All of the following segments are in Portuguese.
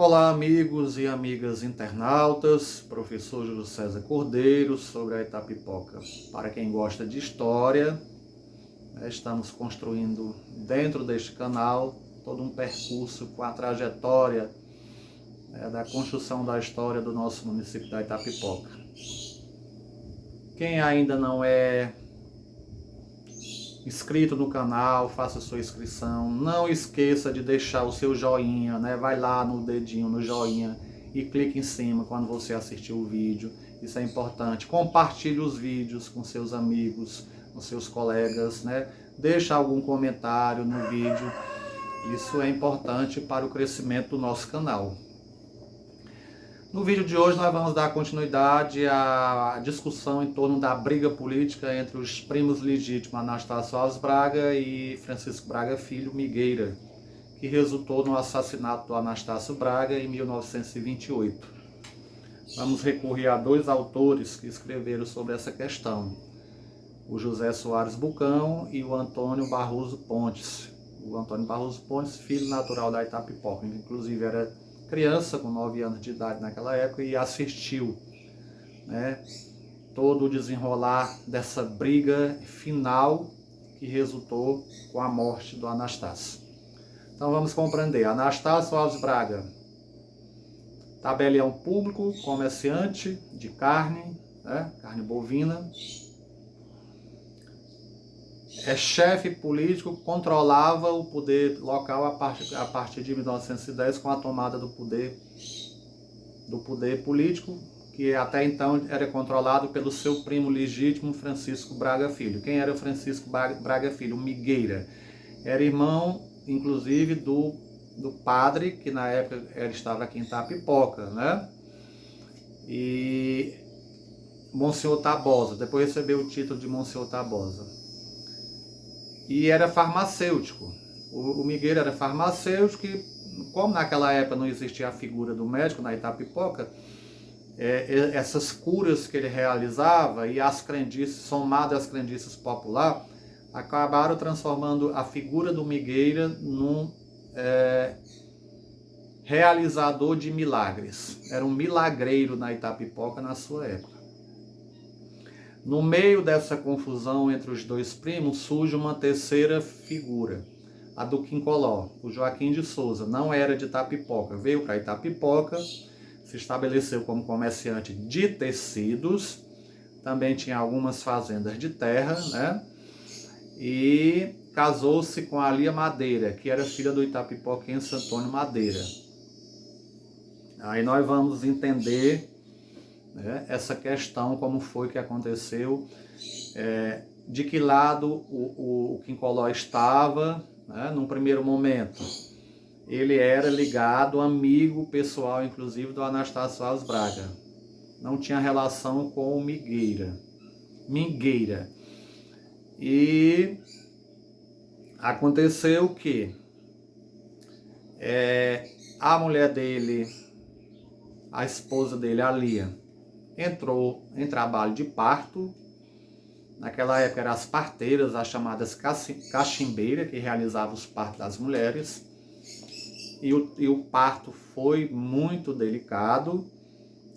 Olá, amigos e amigas internautas, professor Júlio César Cordeiro sobre a Itapipoca. Para quem gosta de história, estamos construindo dentro deste canal todo um percurso com a trajetória da construção da história do nosso município da Itapipoca. Quem ainda não é inscrito no canal, faça sua inscrição. Não esqueça de deixar o seu joinha, Vai lá no dedinho no joinha e clique em cima quando você assistir o vídeo. Isso é importante. Compartilhe os vídeos com seus amigos, com seus colegas, Deixa algum comentário no vídeo. Isso é importante para o crescimento do nosso canal. No vídeo de hoje nós vamos dar continuidade à discussão em torno da briga política entre os primos legítimos Anastácio Alves Braga e Francisco Braga Filho Migueira, que resultou no assassinato do Anastácio Braga em 1928. Vamos recorrer a dois autores que escreveram sobre essa questão, o José Soares Bucão e o Antônio Barroso Pontes. O Antônio Barroso Pontes, filho natural da Itapipoca, inclusive era criança com 9 anos de idade naquela época e assistiu todo o desenrolar dessa briga final que resultou com a morte do Anastácio. Então vamos compreender. Anastácio Alves Braga, tabelião público, comerciante de carne, carne bovina, chefe político, controlava o poder local a partir de 1910 com a tomada do poder político, que até então era controlado pelo seu primo legítimo Francisco Braga Filho. Quem era Francisco Braga Filho? Migueira. Era irmão, inclusive, do padre, que na época estava aqui em Itapipoca, E Monsenhor Tabosa, depois recebeu o título de Monsenhor Tabosa. E era farmacêutico. O Migueira era farmacêutico e, como naquela época não existia a figura do médico na Itapipoca, essas curas que ele realizava e as crendices, somadas às crendices populares, acabaram transformando a figura do Migueira num realizador de milagres. Era um milagreiro na Itapipoca na sua época. No meio dessa confusão entre os dois primos, surge uma terceira figura, a do Quincoló, o Joaquim de Souza. Não era de Itapipoca, veio para Itapipoca, se estabeleceu como comerciante de tecidos, também tinha algumas fazendas de terra, E casou-se com a Lia Madeira, que era filha do itapipoquense Antônio Madeira. Aí nós vamos entender essa questão, como foi que aconteceu, de que lado o Quincoló estava, num primeiro momento. Ele era ligado, amigo pessoal, inclusive, do Anastácio Alves Braga. Não tinha relação com o Migueira. E aconteceu que a mulher dele, a esposa dele, a Lia, entrou em trabalho de parto. Naquela época eram as parteiras, as chamadas cachimbeiras, que realizavam os partos das mulheres. E o parto foi muito delicado,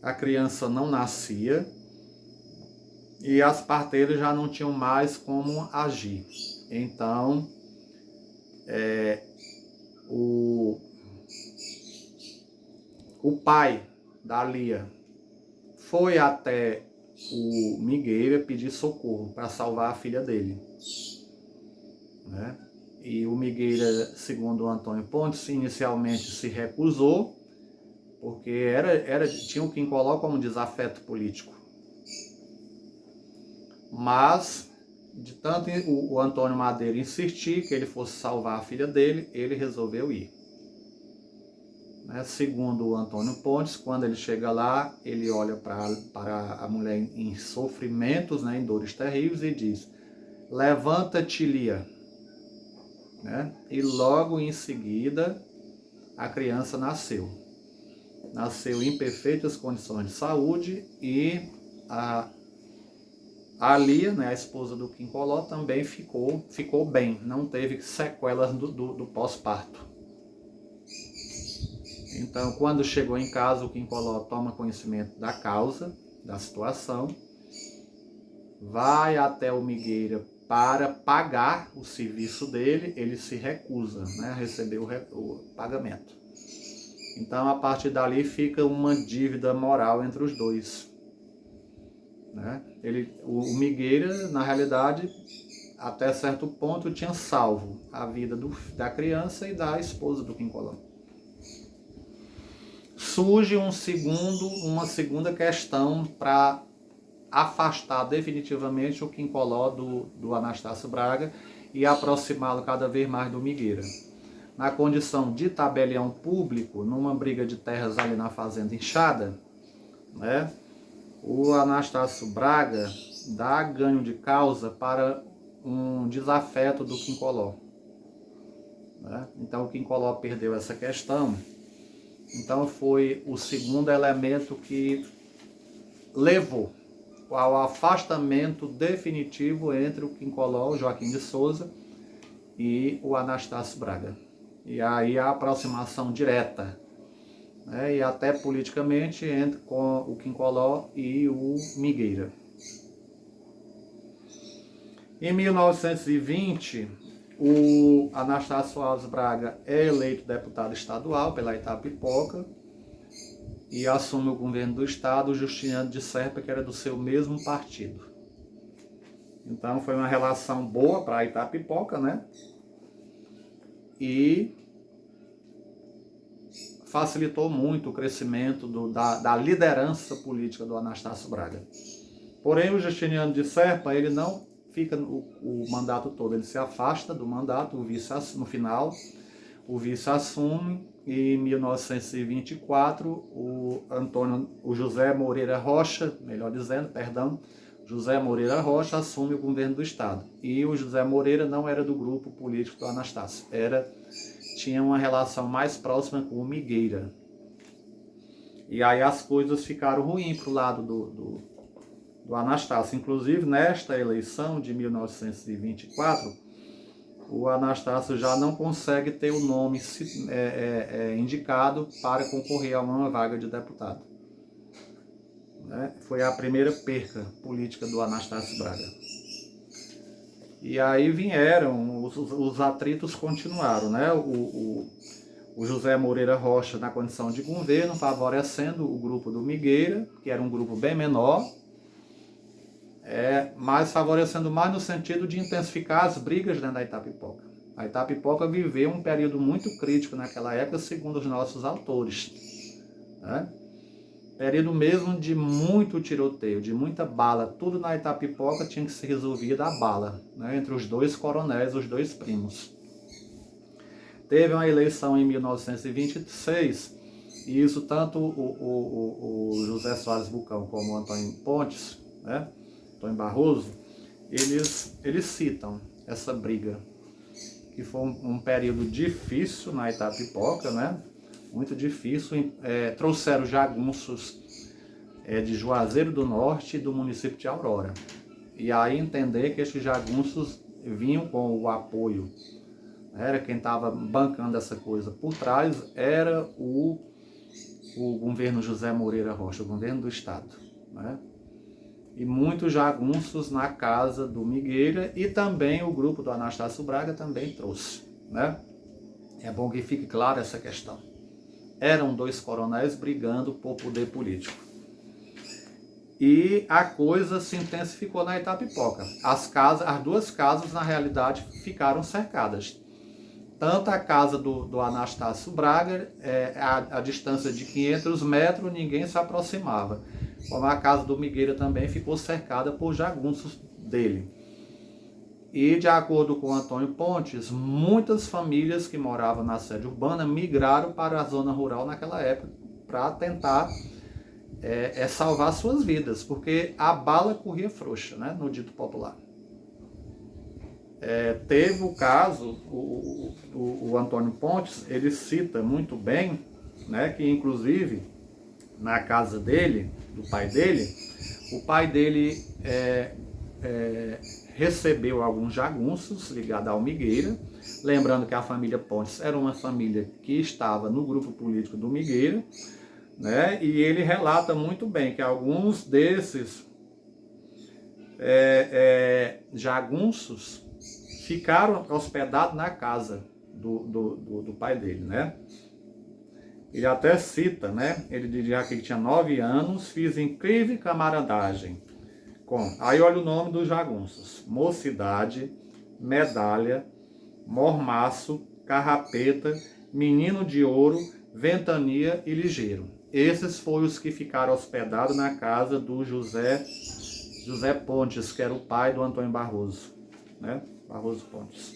a criança não nascia e as parteiras já não tinham mais como agir. Então, o pai da Lia foi até o Migueira pedir socorro para salvar a filha dele. E o Migueira, segundo o Antônio Pontes, inicialmente se recusou, porque tinha o Quincoló como desafeto político. Mas, de tanto o Antônio Madeira insistir que ele fosse salvar a filha dele, ele resolveu ir. Segundo o Antônio Pontes, quando ele chega lá, ele olha para a mulher em sofrimentos, em dores terríveis, e diz: "Levanta-te, Lia." E logo em seguida, a criança nasceu. Nasceu em perfeitas condições de saúde e a Lia, a esposa do Quincoló, também ficou bem, não teve sequelas do pós-parto. Então, quando chegou em casa, o Quincoló toma conhecimento da causa, da situação, vai até o Migueira para pagar o serviço dele, ele se recusa, né, a receber o pagamento. Então, a partir dali fica uma dívida moral entre os dois. Né? O Migueira, na realidade, até certo ponto, tinha salvo a vida da criança e da esposa do Quincoló. Surge uma segunda questão para afastar definitivamente o Quincoló do Anastácio Braga e aproximá-lo cada vez mais do Migueira. Na condição de tabelião público, numa briga de terras ali na Fazenda Inchada, né, o Anastácio Braga dá ganho de causa para um desafeto do Quincoló. Né? Então o Quincoló perdeu essa questão. Então foi o segundo elemento que levou ao afastamento definitivo entre o Quincoló, o Joaquim de Souza, e o Anastácio Braga. E aí a aproximação direta, né, e até politicamente, com o Quincoló e o Migueira. Em 1920, o Anastácio Alves Braga é eleito deputado estadual pela Itapipoca e assume o governo do estado o Justiniano de Serpa, que era do seu mesmo partido. Então foi uma relação boa para a Itapipoca, né? E facilitou muito o crescimento da liderança política do Anastácio Braga. Porém, o Justiniano de Serpa, ele não fica o mandato todo, ele se afasta do mandato, no final, o vice assume, e em 1924, o José Moreira Rocha, José Moreira Rocha assume o governo do estado. E o José Moreira não era do grupo político do Anastácio, tinha uma relação mais próxima com o Migueira. E aí as coisas ficaram ruins para o lado do Anastácio. Inclusive, nesta eleição de 1924, o Anastácio já não consegue ter o nome indicado para concorrer a uma vaga de deputado. Né? Foi a primeira perca política do Anastácio Braga. E aí vieram, os atritos continuaram, né? O José Moreira Rocha na condição de governo, favorecendo o grupo do Migueira, que era um grupo bem menor, mas favorecendo mais no sentido de intensificar as brigas dentro da Itapipoca. A Itapipoca viveu um período muito crítico naquela época, segundo os nossos autores. Né? Período mesmo de muito tiroteio, de muita bala. Tudo na Itapipoca tinha que ser resolvido a bala, né? Entre os dois coronéis, os dois primos. Teve uma eleição em 1926, e isso tanto o José Soares Bucão como o Antônio Pontes, né? Antônio Barroso, eles citam essa briga, que foi um período difícil na Itapipoca, né? Muito difícil. Trouxeram jagunços de Juazeiro do Norte e do município de Aurora. E aí entender que esses jagunços vinham com o apoio, era quem estava bancando essa coisa por trás, era o governo José Moreira Rocha, o governo do estado. Né? E muitos jagunços na casa do Migueira, e também o grupo do Anastácio Braga também trouxe. Né? É bom que fique clara essa questão. Eram dois coronéis brigando por poder político. E a coisa se intensificou na Itapipoca. As duas casas, na realidade, ficaram cercadas. Tanto a casa do Anastácio Braga, a distância de 500 metros, ninguém se aproximava. Como a casa do Migueira também ficou cercada por jagunços dele. E, de acordo com Antônio Pontes, muitas famílias que moravam na sede urbana migraram para a zona rural naquela época para tentar salvar suas vidas, porque a bala corria frouxa, né, no dito popular. Teve o caso, o Antônio Pontes, ele cita muito bem, né, que inclusive na casa dele, do pai dele, o pai dele recebeu alguns jagunços ligados ao Migueira, Lembrando que a família Pontes era uma família que estava no grupo político do Migueira, né? E ele relata muito bem que alguns desses jagunços ficaram hospedados na casa do pai dele, né? Ele até cita, né? Ele diria que ele tinha 9 anos, fiz incrível camaradagem com... Aí olha o nome dos jagunços: Mocidade, Medalha, Mormaço, Carrapeta, Menino de Ouro, Ventania e Ligeiro. Esses foram os que ficaram hospedados na casa do José Pontes, que era o pai do Antônio Barroso, né? Barroso Pontes.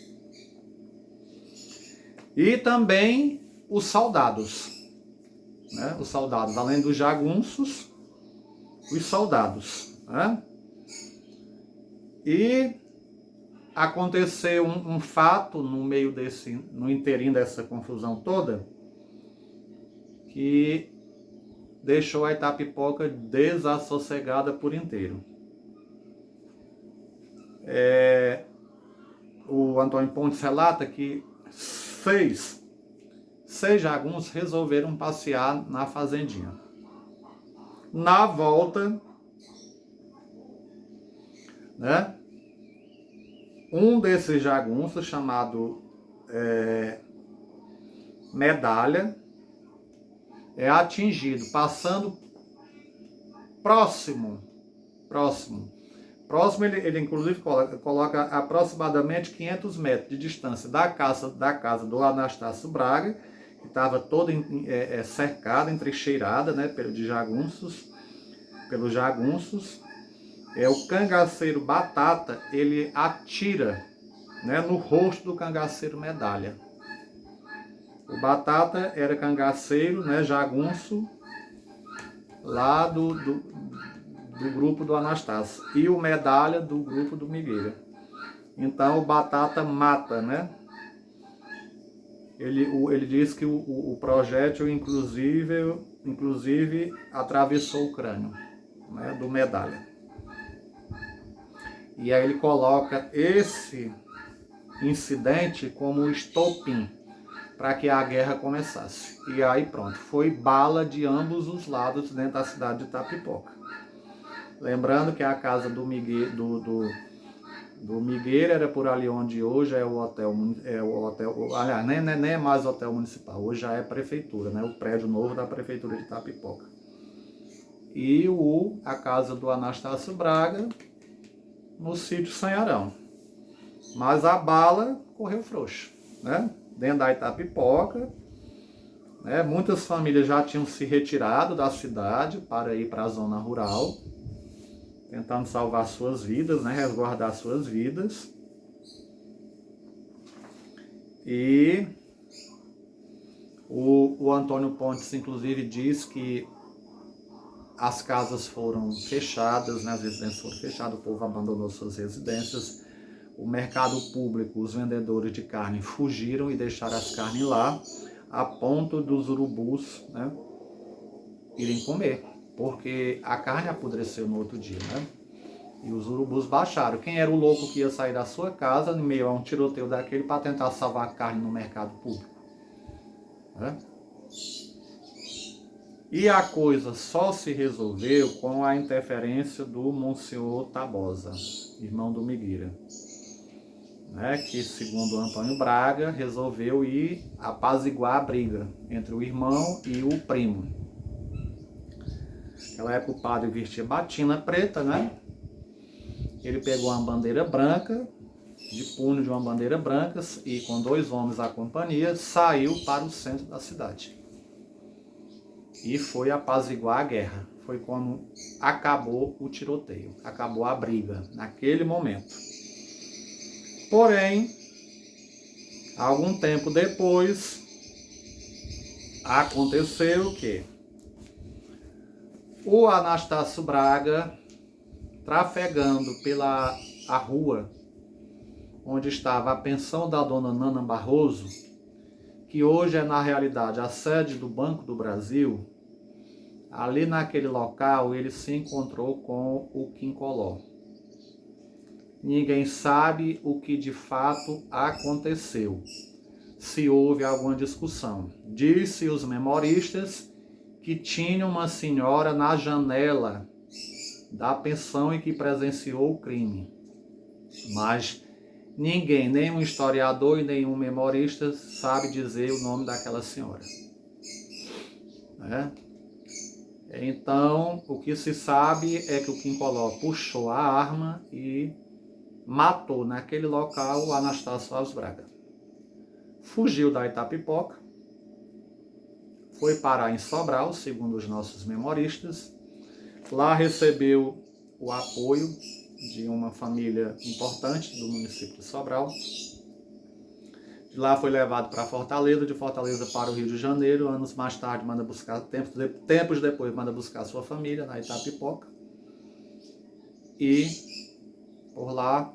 E também os soldados, né? Os soldados, além dos jagunços, os soldados, né? E aconteceu um fato no inteirinho dessa confusão toda, que deixou a Itapipoca desassossegada por inteiro. O Antônio Pontes relata que seis jagunços resolveram passear na fazendinha. Na volta, né, um desses jagunços, chamado Medalha, é atingido, passando próximo, ele inclusive coloca aproximadamente 500 metros de distância da casa do Anastácio Braga, que estava toda cercada, entrecheirada, né, pelos jagunços. O cangaceiro Batata, ele atira, né, no rosto do cangaceiro Medalha. O Batata era cangaceiro, né, jagunço, lá do grupo do Anastácio, e o Medalha do grupo do Migueira. Então o Batata mata, né? Ele diz que o projétil inclusive atravessou o crânio, né, do Medalha. E aí ele coloca esse incidente como estopim para que a guerra começasse. E aí pronto, foi bala de ambos os lados dentro da cidade de Itapipoca. Lembrando que a casa do Migueira era por ali onde hoje é o hotel, aliás, nem é mais hotel municipal, hoje já é prefeitura, né? O prédio novo da prefeitura de Itapipoca. E a casa do Anastácio Braga no sítio Sanharão. Mas a bala correu frouxo, né? Dentro da Itapipoca, né? Muitas famílias já tinham se retirado da cidade para ir para a zona rural, tentando salvar suas vidas, né? Resguardar suas vidas. E o Antônio Pontes, inclusive, diz que as casas foram fechadas, né? As residências foram fechadas, o povo abandonou suas residências. O mercado público, os vendedores de carne fugiram e deixaram as carnes lá, a ponto dos urubus, né, irem comer, porque a carne apodreceu no outro dia, né? E os urubus baixaram. Quem era o louco que ia sair da sua casa, no meio a um tiroteio daquele, para tentar salvar a carne no mercado público, né? E a coisa só se resolveu com a interferência do Monsenhor Tabosa, irmão do Migueira, né, que, segundo Antônio Braga, resolveu ir apaziguar a briga entre o irmão e o primo. Naquela época o padre vestia batina preta, né? Ele pegou uma bandeira branca, de punho de uma bandeira branca, e com 2 homens à companhia, saiu para o centro da cidade. E foi apaziguar a guerra. Foi quando acabou o tiroteio, acabou a briga, naquele momento. Porém, algum tempo depois, aconteceu o quê? O Anastácio Braga, trafegando pela a rua onde estava a pensão da dona Nana Barroso, que hoje é na realidade a sede do Banco do Brasil, ali naquele local ele se encontrou com o Quincoló. ninguém sabe o que de fato aconteceu, se houve alguma discussão. Disse os memoristas que tinha uma senhora na janela da pensão e que presenciou o crime. Mas ninguém, nenhum historiador e nenhum memorista sabe dizer o nome daquela senhora. Então, o que se sabe é que o Quincoló puxou a arma e matou naquele local o Anastácio Alves Braga. Fugiu da Itapipoca, foi parar em Sobral, segundo os nossos memoristas. Lá recebeu o apoio de uma família importante do município de Sobral. De lá foi levado para Fortaleza, de Fortaleza para o Rio de Janeiro. Anos mais tarde, manda buscar, tempos depois, manda buscar sua família na Itapipoca. E por lá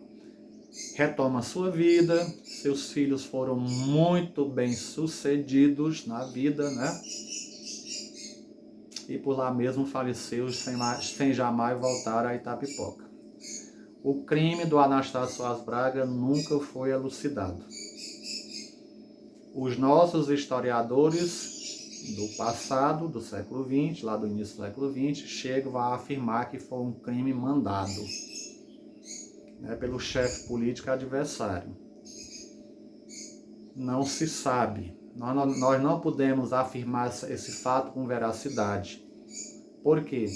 retoma sua vida. Seus filhos foram muito bem sucedidos na vida, né? E por lá mesmo faleceu sem jamais voltar a Itapipoca. O crime do Anastácio Soares Braga nunca foi elucidado. Os nossos historiadores do passado, do século XX, lá do início do século XX, chegam a afirmar que foi um crime mandado, né, pelo chefe político adversário. Não se sabe. Nós não podemos afirmar esse fato com veracidade. Por quê?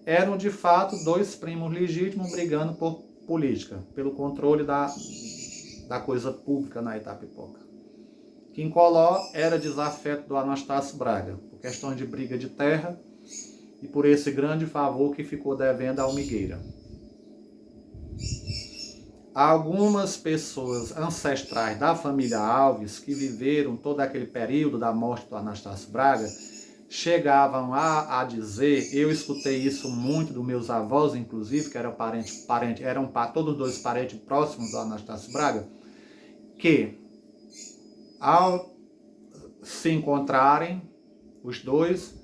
Eram de fato dois primos legítimos brigando por política, pelo controle da coisa pública na Itapipoca. Quincoló era desafeto do Anastácio Braga, por questões de briga de terra e por esse grande favor que ficou devendo ao Migueira. Algumas pessoas ancestrais da família Alves, que viveram todo aquele período da morte do Anastácio Braga, chegavam a dizer, eu escutei isso muito dos meus avós, inclusive, que eram todos dois parentes próximos do Anastácio Braga, que ao se encontrarem, os dois,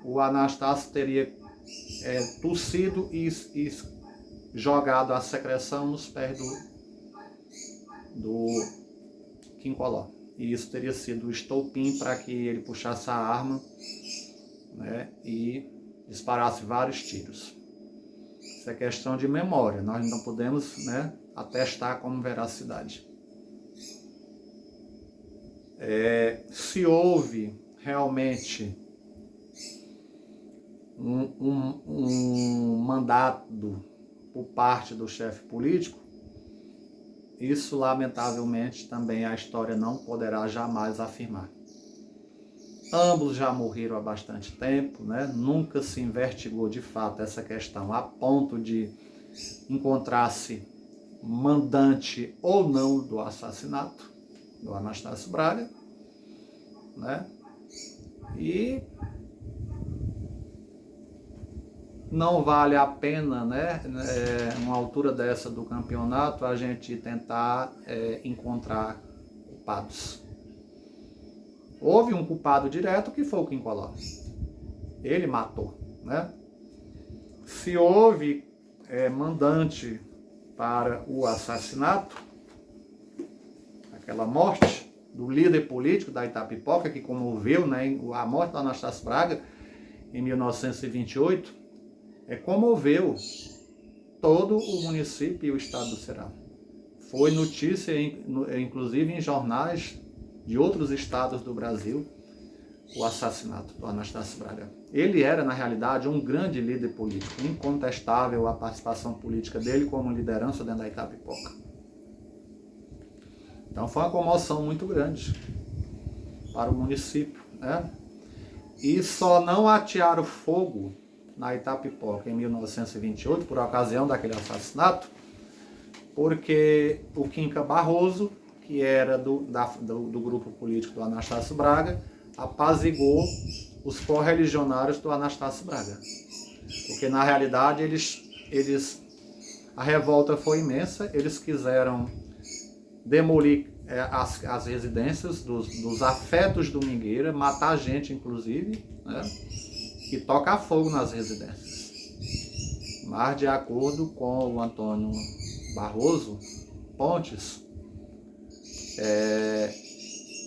o Anastácio teria tossido e jogado a secreção nos pés do Quincoló. E isso teria sido o estopim para que ele puxasse a arma, né, e disparasse vários tiros. Isso é questão de memória, nós não podemos, né, atestar como veracidade. Se houve realmente um mandato por parte do chefe político, isso lamentavelmente também a história não poderá jamais afirmar. Ambos já morreram há bastante tempo, né? Nunca se investigou de fato essa questão a ponto de encontrar-se mandante ou não do assassinato do Anastácio Braga, né? E não vale a pena, né, uma altura dessa do campeonato, a gente tentar encontrar culpados. Houve um culpado direto que foi o Quincoló. Ele matou, né? Se houve mandante para o assassinato, aquela morte do líder político da Itapipoca, que comoveu, né, a morte do Anastácio Braga em 1928, comoveu todo o município e o estado do Ceará. Foi notícia, inclusive em jornais de outros estados do Brasil, o assassinato do Anastácio Braga. Ele era, na realidade, um grande líder político, incontestável a participação política dele como liderança dentro da Itapipoca. Então foi uma comoção muito grande para o município, né? E só não atearam fogo na Itapipoca em 1928, por ocasião daquele assassinato, porque o Quinca Barroso, que era do grupo político do Anastácio Braga, apaziguou os correligionários do Anastácio Braga. Porque na realidade a revolta foi imensa, eles quiseram demolir as residências dos afetos do Migueira, matar gente inclusive, né, e tocar fogo nas residências. Mas de acordo com o Antônio Barroso Pontes,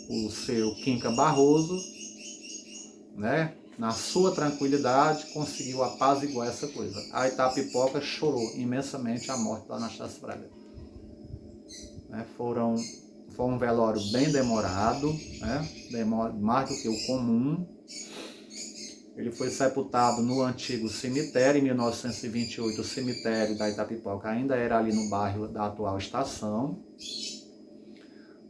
o seu Quinca Barroso, né, na sua tranquilidade, conseguiu apaziguar essa coisa. A Itapipoca chorou imensamente a morte do Anastácio Braga. Foi um velório bem demorado, né, mais do que o comum. Ele foi sepultado no antigo cemitério, em 1928, o cemitério da Itapipoca ainda era ali no bairro da atual estação.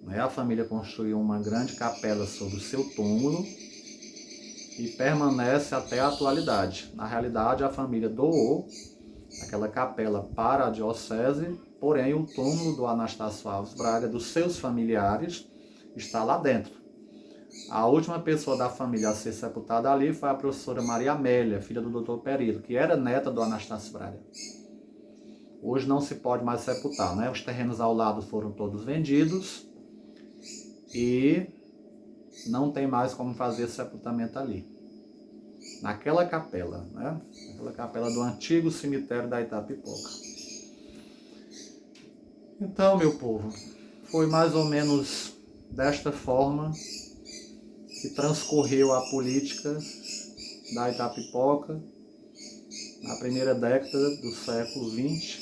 A família construiu uma grande capela sobre o seu túmulo e permanece até a atualidade. Na realidade, a família doou aquela capela para a diocese, porém o túmulo do Anastácio Alves Braga, dos seus familiares, está lá dentro. A última pessoa da família a ser sepultada ali foi a professora Maria Amélia, filha do Dr. Perilo, que era neta do Anastácio Braga. Hoje não se pode mais sepultar, né? Os terrenos ao lado foram todos vendidos e não tem mais como fazer sepultamento ali. Naquela capela, né? Aquela capela do antigo cemitério da Itapipoca. Então, meu povo, foi mais ou menos desta forma que transcorreu a política da Itapipoca na primeira década do século XX,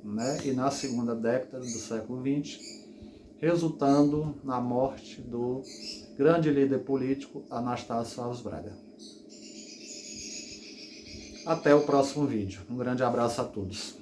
né? E na segunda década do século XX, resultando na morte do grande líder político Anastácio Alves Braga. Até o próximo vídeo. Um grande abraço a todos.